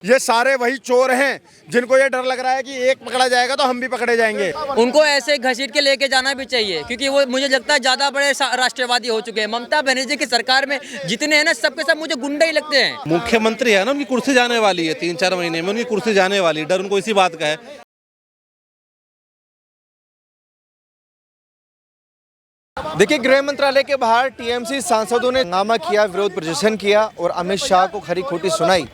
ये सारे वही चोर हैं जिनको ये डर लग रहा है कि एक पकड़ा जाएगा तो हम भी पकड़े जाएंगे। उनको ऐसे घसीट के लेके जाना भी चाहिए, क्योंकि वो मुझे लगता है ज्यादा बड़े राष्ट्रवादी हो चुके हैं। ममता बनर्जी की सरकार में जितने हैं ना, सबके सब मुझे गुंडे ही लगते हैं। मुख्यमंत्री है ना, उनकी कुर्सी जाने वाली है, 3-4 महीने में उनकी कुर्सी जाने वाली है। डर उनको इसी बात का है। देखिए, गृह मंत्रालय के बाहर टीएमसी सांसदों ने हंगामा किया, विरोध प्रदर्शन किया और अमित शाह को खरी खोटी सुनाई,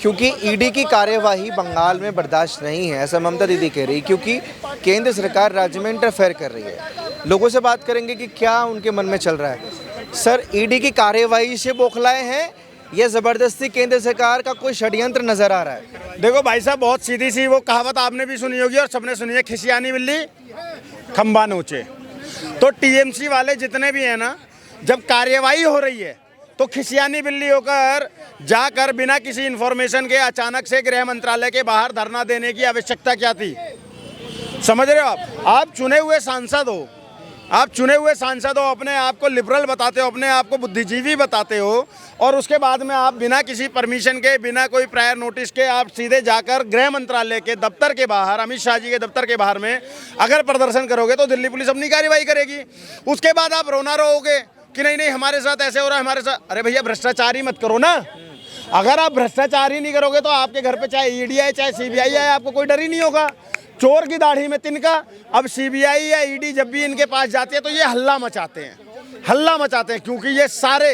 क्योंकि ईडी की कार्यवाही बंगाल में बर्दाश्त नहीं है, ऐसा ममता दीदी कह रही, क्योंकि केंद्र सरकार राज्य में इंटरफेयर कर रही है। लोगों से बात करेंगे कि क्या उनके मन में चल रहा है। सर, ईडी की कार्यवाही से बौखलाए हैं या जबरदस्ती केंद्र सरकार का कोई षड्यंत्र नजर आ रहा है? देखो भाई साहब, बहुत सीधी सी वो कहावत आपने भी सुनी होगी और सबने सुनी है, खिसियानी बिल्ली खंबा नोचे। तो टीएमसी वाले जितने भी हैं ना, जब कार्यवाही हो रही है तो खिसियानी बिल्ली होकर जाकर बिना किसी इन्फॉर्मेशन के अचानक से गृह मंत्रालय के बाहर धरना देने की आवश्यकता क्या थी? समझ रहे हो आप चुने हुए सांसद हो, आप चुने हुए सांसद हो, अपने आप को लिबरल बताते हो, अपने आप को बुद्धिजीवी बताते हो, और उसके बाद में आप बिना किसी परमिशन के, बिना कोई प्रायर नोटिस के आप सीधे जाकर गृह मंत्रालय के दफ्तर के बाहर, अमित शाह जी के दफ्तर के बाहर में अगर प्रदर्शन करोगे तो दिल्ली पुलिस अपनी कार्रवाई करेगी। उसके बाद आप रोना रोओगे कि नहीं नहीं हमारे साथ ऐसे हो रहा है, हमारे साथ। अरे भैया, भ्रष्टाचार ही मत करो ना। अगर आप भ्रष्टाचार ही नहीं करोगे तो आपके घर पे चाहे ईडी आए चाहे सीबीआई आए, आपको कोई डर ही नहीं होगा। चोर की दाढ़ी में तिनका। अब सीबीआई या ईडी जब भी इनके पास जाती है तो ये हल्ला मचाते हैं, हल्ला मचाते हैं, क्योंकि ये सारे,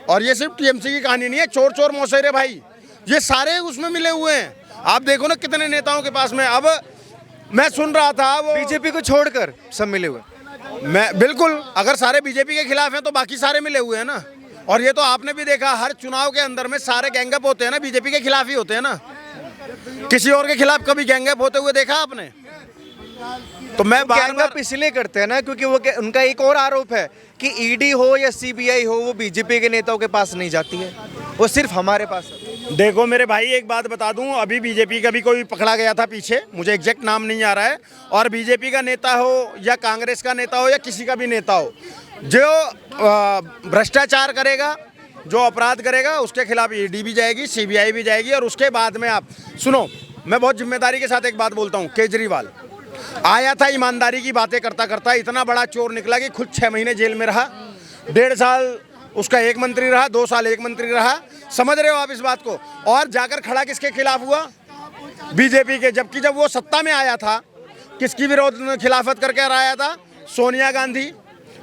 और ये सिर्फ टीएमसी की कहानी नहीं है, चोर चोर मौसेरे भाई, ये सारे उसमें मिले हुए हैं। आप देखो ना कितने नेताओं के पास में। अब मैं सुन रहा था वो बीजेपी को छोड़कर सब मिले हुए। मैं बिल्कुल, अगर सारे बीजेपी के खिलाफ हैं तो बाकी सारे मिले हुए हैं ना। और ये तो आपने भी देखा, हर चुनाव के अंदर में सारे गैंगअप होते हैं ना, बीजेपी के खिलाफ ही होते हैं ना। किसी और के खिलाफ कभी गैंगअप होते हुए देखा आपने? तो मैं गैंगअप इसलिए करते हैं ना, क्योंकि वो उनका एक और आरोप है कि ईडी हो या सीबीआई हो, वो बीजेपी के नेताओं के पास नहीं जाती है, वो सिर्फ हमारे पास है। देखो मेरे भाई, एक बात बता दूं, अभी बीजेपी का भी कोई पकड़ा गया था पीछे, मुझे एग्जैक्ट नाम नहीं आ रहा है, और बीजेपी का नेता हो या कांग्रेस का नेता हो या किसी का भी नेता हो, जो भ्रष्टाचार करेगा, जो अपराध करेगा, उसके खिलाफ ईडी भी जाएगी, सीबीआई भी जाएगी। और उसके बाद में आप सुनो, मैं बहुत जिम्मेदारी के साथ एक बात बोलता हूँ। केजरीवाल आया था, ईमानदारी की बातें करता करता इतना बड़ा चोर निकला कि खुद 6 महीने जेल में रहा, 1.5 साल उसका एक मंत्री रहा, 2 साल एक मंत्री रहा। समझ रहे हो आप इस बात को? और जाकर खड़ा किसके खिलाफ हुआ? बीजेपी के। जबकि जब वो सत्ता में आया था, किसकी विरोध खिलाफत करके आया था? सोनिया गांधी,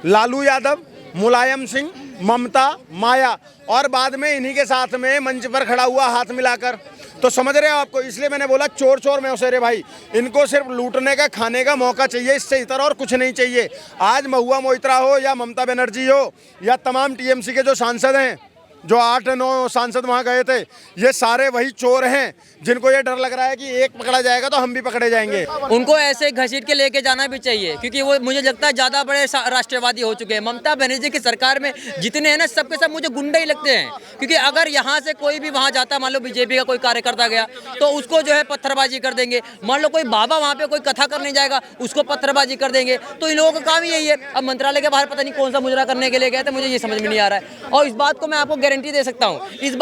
लालू यादव, मुलायम सिंह, ममता, माया, और बाद में इन्हीं के साथ में मंच पर खड़ा हुआ हाथ मिलाकर। तो समझ रहे हो आपको? इसलिए मैंने बोला चोर चोर मौसेरे भाई, इनको सिर्फ लूटने का, खाने का मौका चाहिए, इससे इतर और कुछ नहीं चाहिए। आज महुआ मोइत्रा हो या ममता बनर्जी हो या तमाम टीएमसी के जो सांसद हैं, जो 8-9 सांसद वहाँ गए थे, ये सारे वही चोर हैं जिनको ये डर लग रहा है कि एक पकड़ा जाएगा तो हम भी पकड़े जाएंगे। उनको ऐसे घसीट के लेके जाना भी चाहिए, क्योंकि वो मुझे लगता है ज्यादा बड़े राष्ट्रवादी हो चुके हैं। ममता बनर्जी की सरकार में जितने हैं ना, सबके सब मुझे गुंडे ही लगते हैं। क्योंकि अगर यहाँ से कोई भी वहाँ जाता, मान लो बीजेपी का कोई कार्यकर्ता गया, तो उसको जो है पत्थरबाजी कर देंगे। मान लो कोई बाबा वहाँ पे कोई कथा करने जाएगा, उसको पत्थरबाजी कर देंगे। तो इन लोगों का काम यही है। अब मंत्रालय के बाहर पता नहीं कौन सा मुजरा करने के लिए गए थे, मुझे ये समझ में नहीं आ रहा है। और इस बात को मैं आपको गारंटी दे सकता हूँ, इस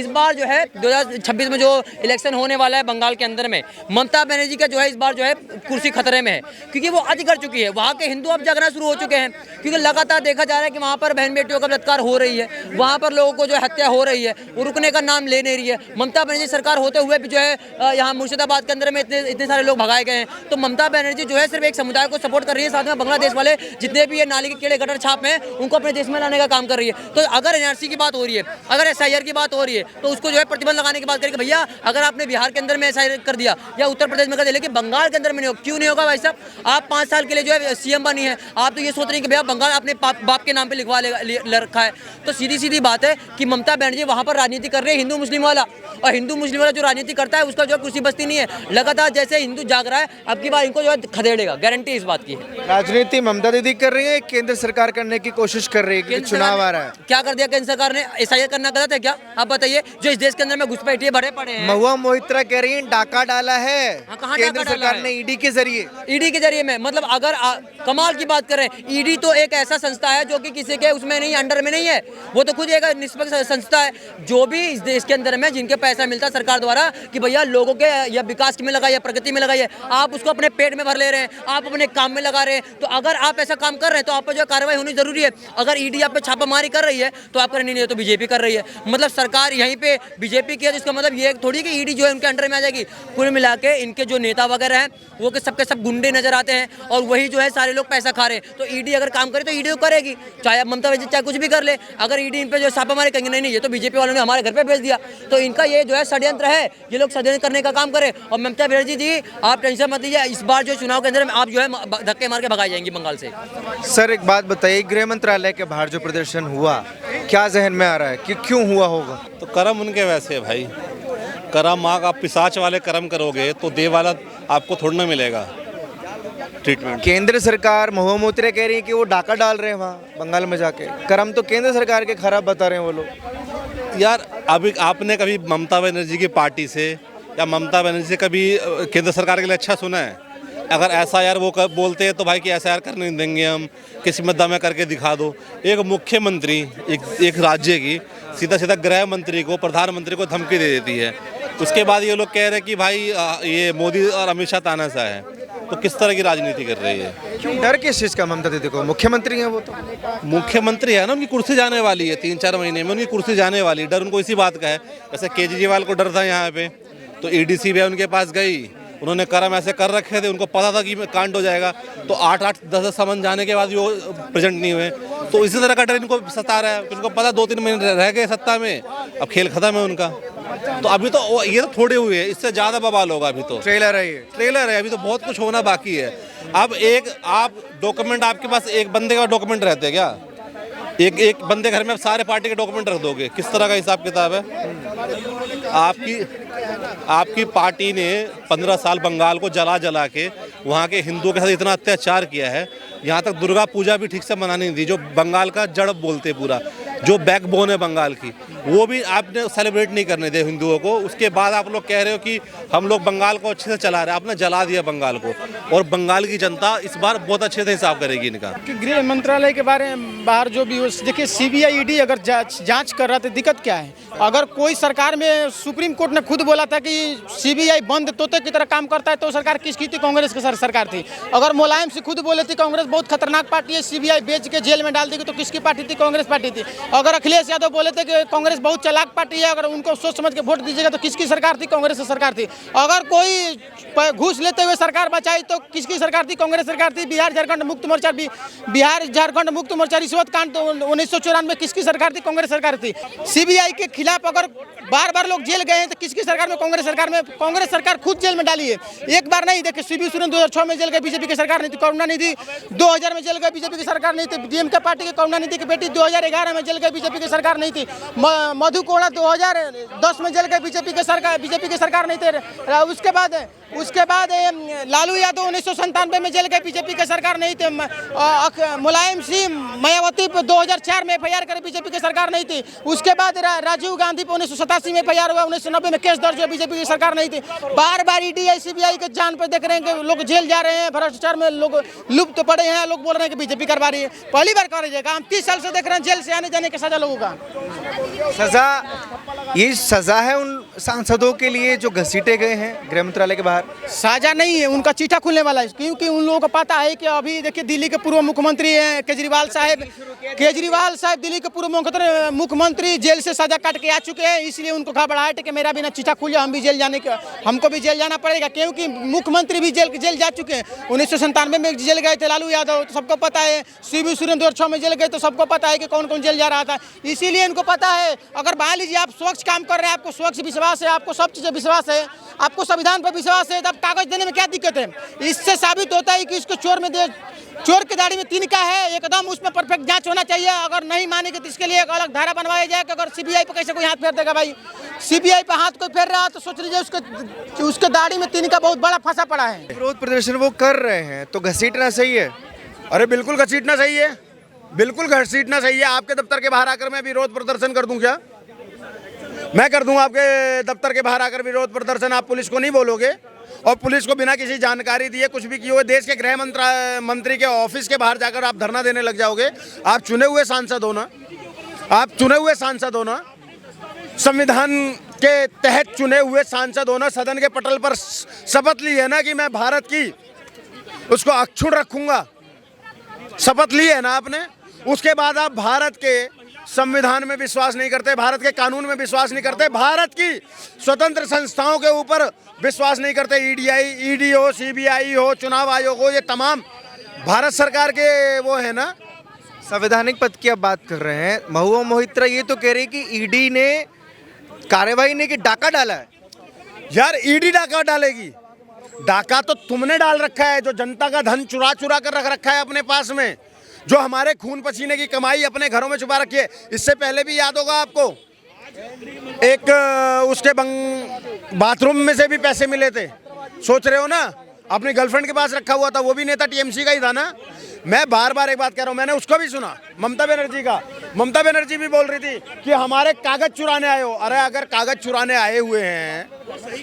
बार जो है 2026 में जो इलेक्शन होने वाला है बंगाल के अंदर में, ममता बनर्जी का जो है इस बार जो है कुर्सी खतरे में है, क्योंकि वो अति कर चुकी है। वहाँ के हिंदू अब जागना शुरू हो चुके हैं, क्योंकि लगातार देखा जा रहा है कि वहाँ पर बहन बेटियों का बलात्कार हो रही है, वहाँ पर लोगों को जो हत्या हो रही है, वो रुकने का नाम ले नहीं रही है। ममता बनर्जी सरकार होते हुए भी जो है यहाँ मुर्शिदाबाद के अंदर में इतने सारे लोग भगाए गए हैं। तो ममता बनर्जी जो है सिर्फ एक समुदाय को सपोर्ट कर रही है, साथ में बांग्लादेश वाले जितने भी ये नाली के कीड़े गटर छाप हैं, उनको अपने देश में लाने का काम कर रही है। तो अगर एनआरसी की बात हो रही है, अगर एसआईआर की बात हो रही है, तो उसको जो है प्रतिबंध लगाने की बात करें कि भैया अगर आपने बिहार के अंदर में एसआईआर कर दिया या उत्तर प्रदेश में कर दिया, लेकिन बंगाल के अंदर में नहीं होगा। क्यों नहीं होगा भाई साहब? आप 5 साल के लिए जो है सीएम बनी है, आप तो ये सोच रहे हैं कि भैया बंगाल अपने बाप के नाम पे लिखवा रखा है। तो सीधी सीधी बात है कि ममता बनर्जी वहां पर राजनीति कर रही है, हिंदू मुस्लिम वाला, और हिंदू मुस्लिम वाला जो राजनीति करता है उसका जो कुर्सी बस्ती नहीं है। लगातार जैसे हिंदू जाग रहा है, अब की बार इनको जो है खदेड़ेगा, गारंटी इस बात की है। राजनीति ममता दीदी कर रही है, केंद्र सरकार करने की कोशिश कर रही है, चुनाव आ रहा है। क्या कर दिया केंद्र सरकार ने? SIR करना गलत है क्या? आप बताइए, जो इस देश के अंदर में घुसपैठिए भरे पड़े हैं। महुआ मोहित्रा कह रही हैं डाका डाला है हाँ, कहाँ केंद्र डाका डाला सरकार है? ने ईडी के जरिए। ईडी के जरिए में मतलब अगर कमाल की बात करें, ईडी तो एक ऐसा संस्था है जो कि किसी के उसमें नहीं, अंडर में नहीं है। वो तो खुद एक निष्पक्ष संस्था है। जो भी इस देश के अंदर में जिनके पैसा मिलता है सरकार द्वारा कि भैया लोगों के या विकास में लगाइए, प्रगति में लगाइए, आप उसको अपने पेट में भर ले रहे हैं, आप अपने काम में लगा रहे हैं। तो अगर आप ऐसा काम कर रहे हैं तो आप पर जो कार्रवाई होनी जरूरी है। अगर ईडी आप पे छापामारी कर रही है तो आप करनी नहीं है, तो बीजेपी कर रही है। मतलब सरकार यहीं पे बीजेपी की है, तो इसका मतलब ये थोड़ी कि ईडी जो है उनके अंडर में आ जाएगी। कुल मिला के इनके जो नेता वगैरह हैं वो के सब गुंडे नजर आते हैं और वही जो है सारे लोग पैसा खा रहे हैं। तो ईडी अगर काम करे तो ईडी करेगी, चाहे ममता बनर्जी चाहे कुछ भी कर ले। अगर ईडी इन पे जो छापामारी करेंगे, नहीं ये तो बीजेपी वालों ने हमारे घर पे भेज दिया, तो इनका ये जो है षड्यंत्र है। ये लोग षड्यंत्र करने का काम करें। और ममता बनर्जी जी आप टेंशन मत लीजिए, इस बार जो चुनाव के अंदर आप जो है धक्के मार के भगाई जाएंगी बंगाल से। सर एक बात बताइए, गृह मंत्रालय के बाहर जो प्रदर्शन हुआ, क्या जहन में आ रहा है कि क्यों हुआ होगा? तो कर्म उनके वैसे है भाई, कर्म आप पिशाच वाले कर्म करोगे तो देव वाला आपको थोड़ा ना मिलेगा ट्रीटमेंट। केंद्र सरकार महुआ मोहित्रा कह रही है कि वो डाका डाल रहे हैं वहाँ बंगाल में जाके, कर्म तो केंद्र सरकार के खराब बता रहे हैं वो लोग। यार अभी आपने कभी ममता बनर्जी की पार्टी से या ममता बनर्जी से कभी केंद्र सरकार के लिए अच्छा सुना है? अगर ऐसा यार वो बोलते हैं तो भाई कि ऐसा यार करने नहीं देंगे हम, किसी में दम करके दिखा दो। एक मुख्यमंत्री एक राज्य की सीधा गृह मंत्री को, प्रधानमंत्री को धमकी दे देती है। उसके बाद ये लोग कह रहे हैं कि भाई ये मोदी और अमित शाह तानाशाह है। तो किस तरह की राजनीति कर रही है? क्यों डर किस चीज़ का ममता दीदी को? मुख्यमंत्री हैं वो तो। मुख्यमंत्री है ना, उनकी कुर्सी जाने वाली है 3-4 महीने में, उनकी कुर्सी जाने वाली है। डर उनको इसी बात का है। जैसे केजरीवाल को डर था यहाँ पे, तो EDC भी उनके पास गई, उन्होंने कर्म ऐसे कर रखे थे, उनको पता था कि कांड हो जाएगा, तो 8-8 10 समन जाने के बाद भी वो प्रेजेंट नहीं हुए। तो इसी तरह का डर इनको सता रहा है। उनको पता 2-3 महीने रह गए सत्ता में, अब खेल खत्म है उनका। तो अभी तो ये तो थोड़े हुए हैं, इससे ज़्यादा बवाल होगा। अभी तो ट्रेलर है, अभी तो बहुत कुछ होना बाकी है। अब आप डॉक्यूमेंट, आपके पास एक बंदे का डॉक्यूमेंट रहते हैं क्या? एक बंदे घर में सारे पार्टी के डॉक्यूमेंट रख दोगे? किस तरह का हिसाब किताब है? आपकी पार्टी ने 15 साल बंगाल को जला के वहाँ के हिंदुओं के साथ इतना अत्याचार किया है, यहाँ तक दुर्गा पूजा भी ठीक से मनाने नहीं दी, जो बंगाल का जड़ बोलते पूरा, जो बैकबोन है बंगाल की, वो भी आपने सेलिब्रेट नहीं करने दे हिंदुओं को। उसके बाद आप लोग कह रहे हो कि हम लोग बंगाल को अच्छे से चला रहे हैं। आपने जला दिया बंगाल को, और बंगाल की जनता इस बार बहुत अच्छे से हिसाब करेगी इनका। गृह मंत्रालय के बारे में बाहर जो भी देखिए, CBI ED अगर जांच कर रहा था, दिक्कत क्या है? अगर कोई सरकार में सुप्रीम कोर्ट ने खुद बोला था कि CBI बंद तोते की तरह काम करता है, तो सरकार किसकी थी? कांग्रेस की सरकार थी। अगर मुलायम सिंह खुद बोले थे कांग्रेस बहुत खतरनाक पार्टी है, CBI बेच के जेल में डाल देगी, तो किसकी पार्टी थी? कांग्रेस पार्टी थी। अगर अखिलेश यादव बोले थे कि कांग्रेस बहुत चालाक पार्टी है, अगर उनको सोच समझ के वोट दीजिएगा, तो किसकी सरकार थी? कांग्रेस की सरकार थी। अगर कोई घूस लेते हुए सरकार बचाई तो किसकी सरकार थी? कांग्रेस सरकार थी। बिहार झारखंड मुक्त मोर्चा रिश्वत कांड तो 1994 किसकी सरकार थी? कांग्रेस सरकार थी। CBI के खिलाफ अगर बार लोग जेल गए हैं तो किसकी सरकार में? कांग्रेस सरकार में। कांग्रेस सरकार खुद जेल में डाली है, एक बार नहीं। देखिए शिबू सोरेन 2006 में जेल गए, बीजेपी की सरकार नहीं थी। करुणानिधि 2000 में जेल गए, बीजेपी की सरकार नहीं थी। DMK पार्टी के करुणानिधि की बेटी 2011 में जेल गए, बीजेपी की सरकार नहीं थी। मधु कोड़ा 2010 में जेल गए, बीजेपी की सरकार नहीं थी। उसके बाद लालू यादव 1997 में जेल गए, बीजेपी की सरकार नहीं थी। मुलायम सिंह मायावती पर 2004 में FIR करे, बीजेपी की सरकार नहीं थी। उसके बाद राजीव गांधी पर 1987 में FIR हुआ, 1990 में केस दर्ज हुआ, बीजेपी की सरकार नहीं थी। बार ED CBI के जान पर देख रहे हैं कि लोग जेल जा रहे हैं, भ्रष्टाचार में लोग लुप्त पड़े हैं। लोग बोल रहे हैं कि बीजेपी करवा रही है, पहली बार कर रही है। हम 30 साल से देख रहे हैं जेल से आने जाने की सजा लोगों का। ये सजा है उन सांसदों के लिए जो घसीटे गए हैं गृह मंत्रालय के बाहर? साजा नहीं है, उनका चीठा खुलने वाला है, क्योंकि उन लोगों को पता है कि अभी देखिए दिल्ली के पूर्व मुख्यमंत्री हैं केजरीवाल साहब दिल्ली के पूर्व मुख्यमंत्री जेल से सजा काट के आ चुके हैं। इसलिए उनको घबराहट है कि मेरा भी ना चीठा खुल जाए, हमको भी जेल जाना पड़ेगा, क्योंकि मुख्यमंत्री भी जेल जा चुके हैं। 1997 में जेल गए थे लालू यादव, तो सबको पता है। शिबू सोरेन 2006 में जेल गए, तो सबको पता है कि कौन कौन जेल जा रहा था। इसीलिए इनको पता है। अगर मान लीजिए आप स्वच्छ काम कर रहे हैं, आपको स्वच्छ विश्वास है, आपको सब चीज़ें विश्वास है, आपको संविधान पर विश्वास है, तब कागज देने में क्या दिक्कत है? इससे साबित होता है कि इसको चोर की दाढ़ी में तिनका है, एकदम उसमें परफेक्ट जांच होना चाहिए। अगर नहीं मानेंगे तो इसके लिए एक अलग धारा बनवाया जाए कि अगर CBI पे कैसे कोई हाथ फेर देगा भाई। CBI पे हाथ कोई फेर रहा है तो सोच लीजिए उसके दाढ़ी में तिनका बहुत बड़ा फंसा पड़ा है। विरोध प्रदर्शन वो कर रहे हैं तो घसीटना सही है? अरे बिल्कुल घसीटना सही है। बिल्कुल घसीटना सही है। आपके दफ्तर के बाहर आकर मैं विरोध प्रदर्शन कर दूं क्या? मैं कर दूं आपके दफ्तर के बाहर आकर विरोध प्रदर्शन? आप पुलिस को नहीं बोलोगे? और पुलिस को बिना किसी जानकारी दिए कुछ भी किए हुए देश के गृह मंत्री के ऑफिस के बाहर जाकर आप धरना देने लग जाओगे? आप चुने हुए सांसद हो ना? आप चुने हुए सांसद हो ना? संविधान के तहत चुने हुए सांसद हो ना? सदन के पटल पर शपथ ली है ना कि मैं भारत की उसको अक्षुण्ण रखूंगा। शपथ ली है ना आपने? उसके बाद आप भारत के संविधान में विश्वास नहीं करते, भारत के कानून में विश्वास नहीं करते, भारत की स्वतंत्र संस्थाओं के ऊपर विश्वास नहीं करते। ईडी हो, सीबीआई हो, चुनाव आयोग हो, ये तमाम भारत सरकार के वो है ना। संवैधानिक पद की आप बात कर रहे हैं, महुआ मोहित्रा ये तो कह रही कि ईडी ने कार्रवाई नहीं की, डाका डाला है। यार ईडी डाका डालेगी? डाका तो तुमने डाल रखा है, जो जनता का धन चुरा चुरा कर रख रखा है अपने पास में, जो हमारे खून पसीने की कमाई अपने घरों में छुपा रखी है। इससे पहले भी याद होगा आपको, एक उसके बाथरूम में से भी पैसे मिले थे, सोच रहे हो ना? अपनी गर्लफ्रेंड के पास रखा हुआ था, वो भी नेता टीएमसी का ही था ना। मैं बार बार एक बात कह रहा हूँ, मैंने उसको भी सुना, ममता बनर्जी का। ममता बनर्जी भी बोल रही थी कि हमारे कागज चुराने आए हो। अरे अगर कागज चुराने आए हुए हैं,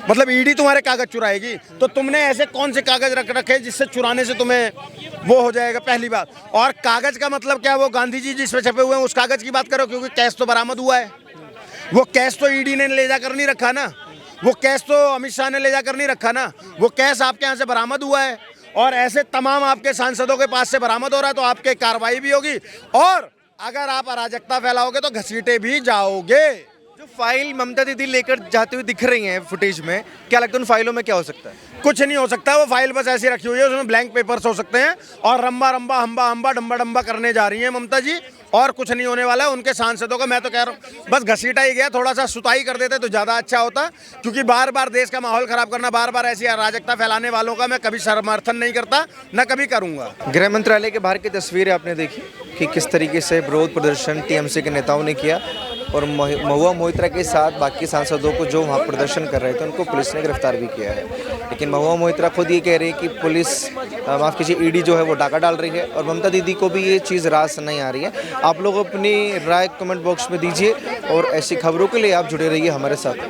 मतलब ईडी तुम्हारे कागज चुराएगी, तो तुमने ऐसे कौन से कागज रख रखे जिससे चुराने से तुम्हें वो हो जाएगा? पहली बात। और कागज का मतलब क्या? वो गांधी जी जिस पे छपे हुए हैं उस कागज की बात करो, क्योंकि कैश तो बरामद हुआ है। वो कैश तो ईडी ने ले जाकर नहीं रखा ना, वो कैश तो अमित शाह ने ले जाकर नहीं रखा ना, वो कैश आपके यहाँ से बरामद हुआ है। और ऐसे तमाम आपके सांसदों के पास से बरामद हो रहा है, तो आपके कार्रवाई भी होगी, और अगर आप अराजकता फैलाओगे तो घसीटे भी जाओगे। जो फाइल ममता दीदी लेकर जाते हुए दिख रही हैं फुटेज में, क्या लगता है उन फाइलों में क्या हो सकता है? कुछ नहीं हो सकता, वो फाइल बस ऐसी रखी हुई है, उसमें ब्लैंक पेपर्स हो सकते हैं, और रंबा रंबा हम्बा हम्बा डम्बा डम्बा करने जा रही हैं ममता जी, और कुछ नहीं होने वाला है उनके सांसदों का। मैं तो कह रहा हूँ बस घसीटा ही गया, थोड़ा सा सुताई कर देते तो ज़्यादा अच्छा होता, क्योंकि बार बार देश का माहौल खराब करना, बार बार ऐसी अराजकता फैलाने वालों का मैं कभी समर्थन नहीं करता, न कभी करूँगा। गृह मंत्रालय के बाहर की तस्वीरें आपने देखी कि किस तरीके से विरोध प्रदर्शन टीएमसी के नेताओं ने किया, और महुआ मोहित्रा के साथ बाकी सांसदों को जो वहाँ प्रदर्शन कर रहे थे उनको पुलिस ने गिरफ्तार भी किया है। लेकिन महुआ मोहित्रा खुद ये कह रही है कि पुलिस, माफ़ कीजिए, ईडी जो है वो डाका डाल रही है, और ममता दीदी को भी ये चीज़ रास नहीं आ रही है। आप लोग अपनी राय कमेंट बॉक्स में दीजिए, और ऐसी खबरों के लिए आप जुड़े रहिए हमारे साथ।